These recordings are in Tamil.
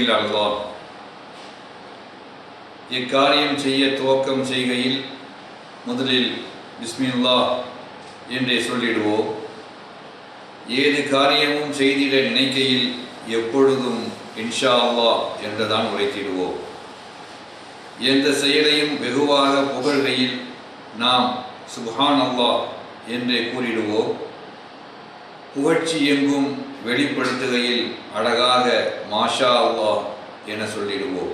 இல்ல அல்லாஹ். இக்காரியம் செய்ய துவக்கம் செய்கையில் முதலில் பிஸ்மில்லாஹ் என்றே சொல்லிடுவோம். ஏது காரியமும் செய்திட நினைக்கையில் எப்பொழுதும் இன்ஷா அல்லாஹ் என்றுதான் உரைத்திடுவோம். எந்த செயலையும் வெகுவாக புகழ்கையில் நாம் சுப்ஹான் அல்லாஹ் என்றே கூறிடுவோம். புகழ்ச்சி எங்கும் வெளிப்படுத்துகையில் அழகாக மாஷா அல்லாஹ் என சொல்லிடுவோம்.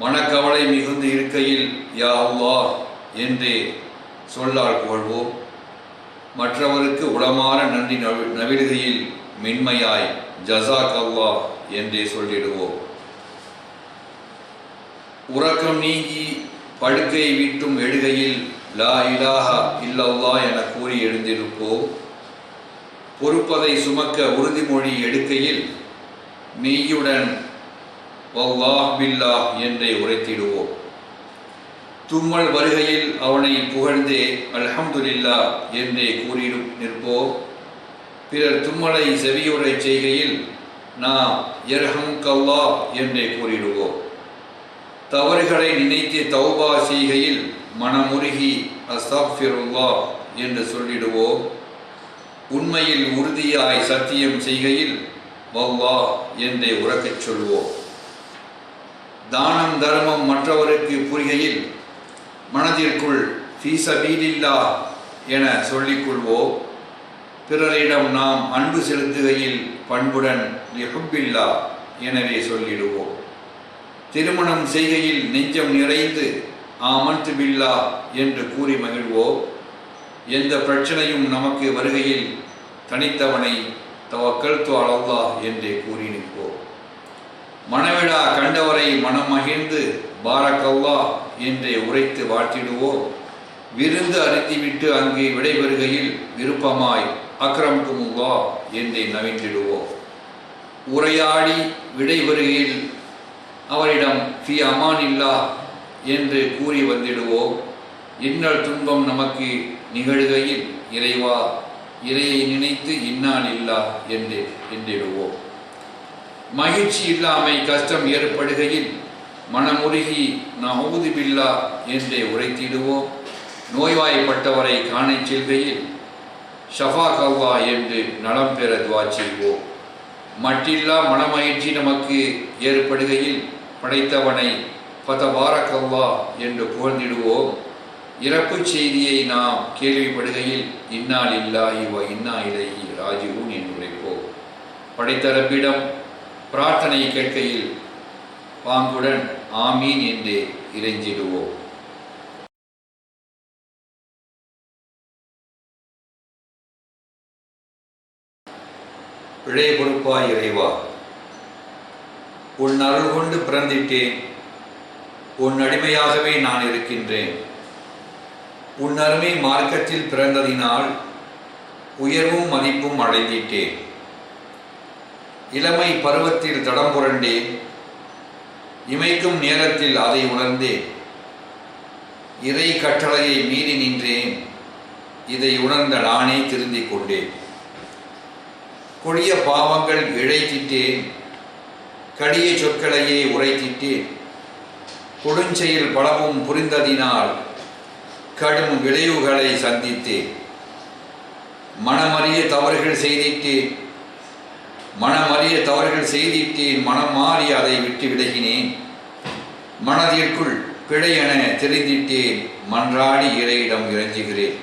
மனக்கவலை மிகுந்து இருக்கையில் யா அல்லாஹ் என்றே சொல்லால் புகழ்வோம். மற்றவருக்கு உளமாற நன்றி நவிடுகையில் மென்மையாய் ஜஸாக் அல்லாஹ் என்றே சொல்லிடுவோம். உறக்கம் நீங்கி படுக்கை விட்டும் எழுகையில் லா இலாஹா இல்லல்லாஹ் என கூறி எழுந்திருப்போம். பொறுப்பதை சுமக்க உறுதிமொழி எடுக்கையில் மெய்யுடன் வல்லாஹ் பில்லாஹ் என்றே உரைத்திடுவோம். தும்மல் வருகையில் அவனை புகழ்ந்தே அல்ஹம்துலில்லாஹ் என்றே கூறி நிற்போம். பிறர் தும்மலை செவியுறை செய்கையில் நாம் யர்ஹம்கல்லாஹ் என்றே கூறிடுவோம். தவறுகளை நினைத்து தௌபா செய்கையில் மனமுருகி அஸ்தக்ஃபிருல்லாஹ் என்று சொல்லிடுவோம். உண்மையில் உறுதியாய் சத்தியம் செய்கையில் வல்லாஹ் என்றே உரக்கச் சொல்வோம். தானம் தர்மம் மற்றவருக்கு புரிகையில் மனதிற்குள் ஃபீ சபீலில்லாஹ் என சொல்லிக்கொள்வோம். பிறரிடம் நாம் அன்பு செலுத்துகையில் பண்புடன் லிஹுப்பில்லாஹ் எனவே சொல்லிடுவோம். திருமணம் செய்கையில் நெஞ்சம் நிறைந்து ஆமன்து பில்லாஹ் என்று கூறி மகிழ்வோம். எந்த பிரச்சனையும் நமக்கு வருகையில் தனித்தவனை தவக்கல்து அலல்லாஹ் என்றே கூறி நிற்போம். மணவிழா கண்டவரை மனம் மகிழ்ந்து பாரக்கல்லாஹ் என்றே உரைத்து வாழ்த்திடுவோம். விருந்து அருத்திவிட்டு அங்கே விடைபெறுகையில் விருப்பமாய் அக்ரம்குமுல்லாஹ் என்றே நவின்றிடுவோம். உரையாடி விடைபெறுகையில் அவரிடம் ஃபி அமானில்லாஹ் என்று கூறி வந்திடுவோம். இன்னல் துன்பம் நமக்கு நிகழ்கையில் இறைவா இறையை நினைத்து இன்னான் இல்லா என்றிடுவோம். மகிழ்ச்சி இல்லாமை கஷ்டம் ஏற்படுகையில் மனமுருகி நஊது பில்லாஹ் என்றே உரைத்திடுவோம். நோய்வாய்ப்பட்டவரை காணச் செல்கையில் ஷஃபாக் அல்லாஹ் என்று நலம் பெற துவா செய்வோம். மட்டில்லா மனமகிழ்ச்சி நமக்கு ஏற்படுகையில் படைத்தவனை ஃபதபாரக் அல்லாஹ் என்று புகழ்ந்திடுவோம். இறப்பு செய்தியை நாம் கேள்விப்படுகையில் இன்னா லில்லாஹி வ இன்னா இலைஹி ராஜிஊன் என்று உரைப்போம். படைத்த ரப்பிடம் பிரார்த்தனை கேட்கையில் பாங்குடன் ஆமீன் என்றே இறைஞ்சிடுவோம். பிழை பொறுப்பாய் இறைவா, உன் அருள் கொண்டு பிறந்திட்டேன். உன் அடிமையாகவே நான் இருக்கின்றேன். உன் அருமை மார்க்கத்தில் பிறந்ததினால் உயர்வும் மதிப்பும் அடைந்திட்டேன். இளமை பருவத்தில் தடம் புரண்டேன். இமைக்கும் நேரத்தில் அதை உணர்ந்தேன். இறை கட்டளையை மீறி நின்றேன். இதை உணர்ந்த நானே திருந்திக் கொண்டேன். கொடிய பாவங்கள் இழைத்திட்டேன். கடிய சொற்களையே உரைத்திட்டேன். கொடுஞ்செயல் பலவும் புரிந்ததினால் கடும் விளைவுகளை சந்தித்தேன். மனமறிய தவறுகள் செய்திட்டேன். மனம் மாறி அதை விட்டு விலகினேன். மனதிற்குள் பிழை என தெரிந்திட்டேன். மன்றாடி இறையிடம் இறைஞ்சுகிறேன்.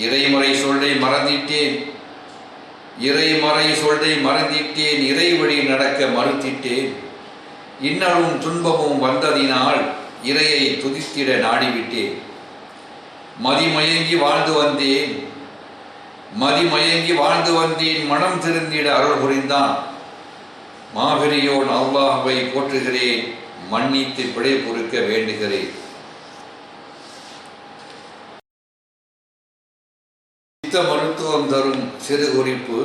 இறைமறை சொல்லை மறந்திட்டேன். இறை வழி நடக்க மறுத்திட்டேன். இன்னலும் துன்பமும் வந்ததினால் இறையை துதித்திட நாடிவிட்டேன். மதிமயங்கி வாழ்ந்து வந்தேன். மனம் திருந்திட அருள் புரிந்தான். மாபெரியோன் அல்லாஹ்வை போற்றுகிறேன். மன்னித்து பிழை பொறுக்க வேண்டுகிறேன். சித்த மருத்துவம் தரும் சிறு குறிப்பு.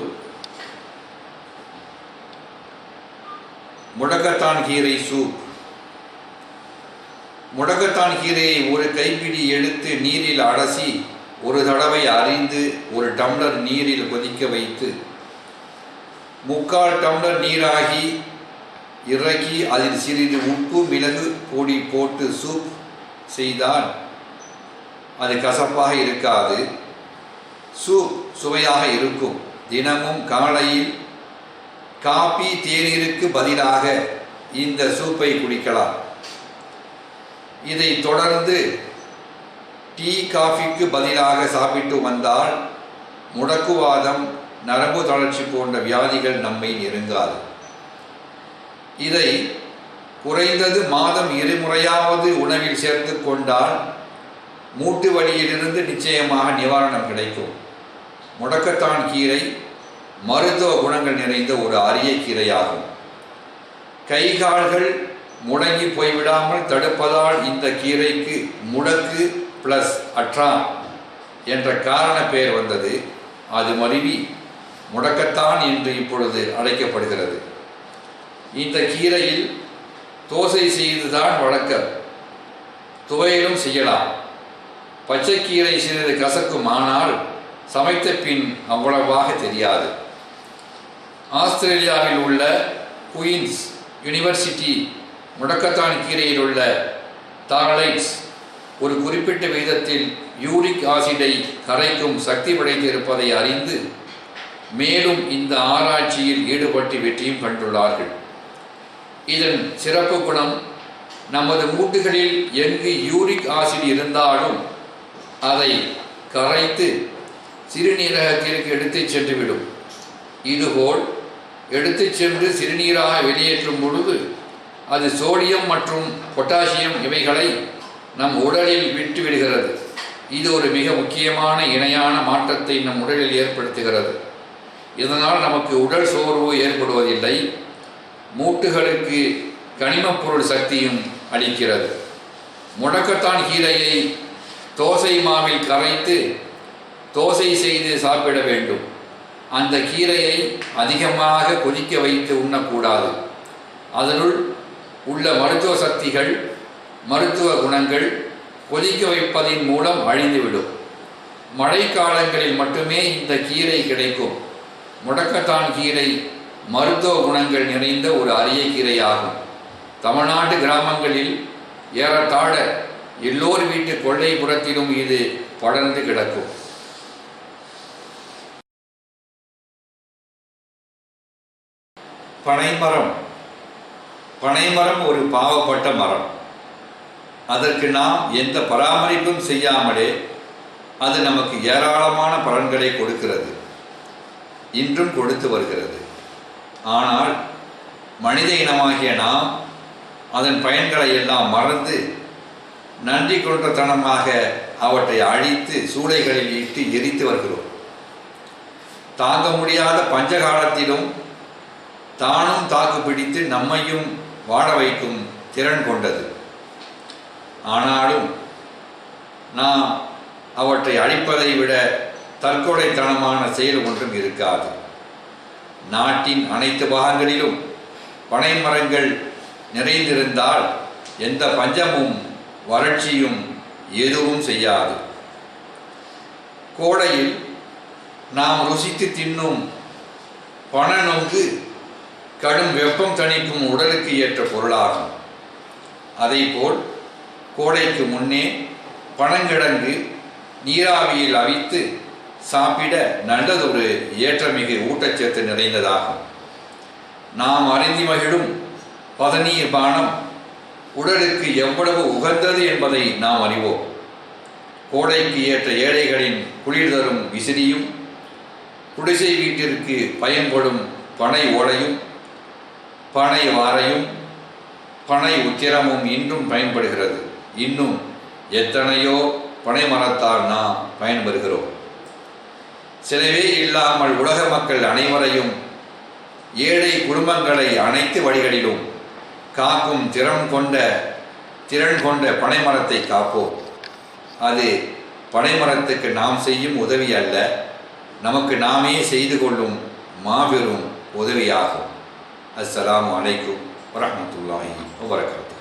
முடக்கத்தான் கீரை சூப். முடக்கத்தான் கீரையை ஒரு கைப்பிடி எடுத்து நீரில் அலசி ஒரு தடவை அரிந்து ஒரு டம்ளர் நீரில் கொதிக்க வைத்து 3/4 டம்ளர் நீராகி இறக்கி அதில் சிறிது உப்பு மிளகு பொடி போட்டு சூப் செய்தால் அது கசப்பாக இருக்காது, சூப் சுவையாக இருக்கும். தினமும் காலையில் காபி தேநீருக்கு பதிலாக இந்த சூப்பை குடிக்கலாம். இதை தொடர்ந்து டீ காஃபிக்கு பதிலாக சாப்பிட்டு வந்தால் முடக்குவாதம், நரம்பு தளர்ச்சி போன்ற வியாதிகள் நம்மை நெருங்காது. இதை குறைந்தது மாதம் 2 முறையாவது உணவில் சேர்த்து கொண்டால் மூட்டு வலியிலிருந்து நிச்சயமாக நிவாரணம் கிடைக்கும். முடக்கத்தான் கீரை மருத்துவ குணங்கள் நிறைந்த ஒரு அரிய கீரையாகும். கை கால்கள் முடங்கி போய்விடாமல் தடுப்பதால் இந்த கீரைக்கு முடக்கு பிளஸ் அற்றா என்ற காரண பெயர் வந்தது. அது மருவி முடக்கத்தான் என்று இப்பொழுது அழைக்கப்படுகிறது. இந்த கீரையில் தோசை செய்துதான் வழக்கம், துவையலும் செய்யலாம். பச்சைக்கீரை சிறிது கசக்கும், ஆனால் சமைத்த பின் அவ்வளவாக தெரியாது. ஆஸ்திரேலியாவில் உள்ள குயின்ஸ் யூனிவர்சிட்டி முடக்கத்தான் கீரையில் உள்ள தாரலைட்ஸ் ஒரு குறிப்பிட்ட விகிதத்தில் யூரிக் ஆசிடை கரைக்கும் சக்தி படைத்திருப்பதை அறிந்து மேலும் இந்த ஆராய்ச்சியில் ஈடுபட்டு வெற்றியும் கண்டுள்ளார்கள். இதன் சிறப்பு குணம், நமது மூட்டுகளில் எங்கு யூரிக் ஆசிட் இருந்தாலும் அதை கரைத்து சிறுநீரகத்திற்கு எடுத்துச் சென்றுவிடும். இதுபோல் எடுத்துச் சென்று சிறுநீராக வெளியேற்றும் பொழுது அது சோடியம் மற்றும் பொட்டாசியம் இவைகளை நம் உடலில் விட்டுவிடுகிறது. இது ஒரு மிக முக்கியமான இணையான மாற்றத்தை நம் உடலில் ஏற்படுத்துகிறது. இதனால் நமக்கு உடல் சோர்வு ஏற்படுவதில்லை, மூட்டுகளுக்கு கனிமப் பொருள் சக்தியும் அளிக்கிறது. முடக்கத்தான் கீரையை தோசை மாவில் கரைத்து தோசை செய்து சாப்பிட வேண்டும். அந்த கீரையை அதிகமாக கொதிக்க வைத்து உண்ணக்கூடாது. அதனுள் உள்ள மருத்துவ சக்திகள், மருத்துவ குணங்கள் கொதிக்க வைப்பதின் மூலம் அழிந்துவிடும். மழைக்காலங்களில் மட்டுமே இந்த கீரை கிடைக்கும். முடக்கத்தான் கீரை மருத்துவ குணங்கள் நிறைந்த ஒரு அரிய கீரையாகும். தமிழ்நாட்டு கிராமங்களில் ஏறத்தாழ எல்லோர் வீட்டு கொல்லைப்புறத்திலும் இது படர்ந்து கிடக்கும். பனைமரம். பனைமரம் ஒரு பாவப்பட்ட மரம். அதற்கு நாம் எந்த பராமரிப்பும் செய்யாமலே அது நமக்கு ஏராளமான பலன்களை கொடுக்கிறது, இன்றும் கொடுத்து வருகிறது. ஆனால் மனித இனமாகிய நாம் அதன் பயன்களை எல்லாம் மறந்து நன்றி கொண்டத்தனமாக அவற்றை அழித்து சூளைகளில் இட்டு எரித்து வருகிறோம். தாங்க முடியாத பஞ்சகாலத்திலும் தானும் தாக்கு பிடித்து நம்மையும் வாழ வைக்கும் திறன் கொண்டது. ஆனாலும் நாம் அவற்றை அழிப்பதை விட தற்கொலைத்தனமான செயல் ஒன்றும் இருக்காது. நாட்டின் அனைத்து பாகங்களிலும் பனை மரங்கள் நிறைந்திருந்தால் எந்த பஞ்சமும் வறட்சியும் எதுவும் செய்யாது. கோடையில் நாம் ருசித்து தின்னும் பனநொங்கு கடும் வெப்பம் தணிக்கும் உடலுக்கு ஏற்ற பொருளாகும். அதேபோல் கோடைக்கு முன்னே பனங்கிழங்கு நீராவியில் அவித்து சாப்பிட நல்லதொரு ஏற்றமிகு ஊட்டச்சத்து நிறைந்ததாகும். நாம் அருந்தி மகிழும் பதநீர் பானம் உடலுக்கு எவ்வளவு உகந்தது என்பதை நாம் அறிவோம். கோடைக்கு ஏற்ற ஏழைகளின் குளிர் தரும் விசிறியும், குடிசை வீட்டிற்கு பயன்படும் பனை ஓலையும், பனை வாரையும், பனை உத்திரமும் இன்றும் பயன்படுகிறது. இன்னும் எத்தனையோ பனை மரத்தால் நாம் பயன்பெறுகிறோம். சிலவே இல்லாமல் உலக மக்கள் அனைவரையும், ஏழை குடும்பங்களை அனைத்து வழிகளிலும் காக்கும் திறன் கொண்ட பனைமரத்தை காப்போம். அது பனைமரத்துக்கு நாம் செய்யும் உதவி அல்ல, நமக்கு நாமே செய்து கொள்ளும் மாபெரும் உதவியாகும். அஸ்ஸலாமு அலைக்கும் வரஹ்மத்துல்லாஹி வபரகாத்துஹு.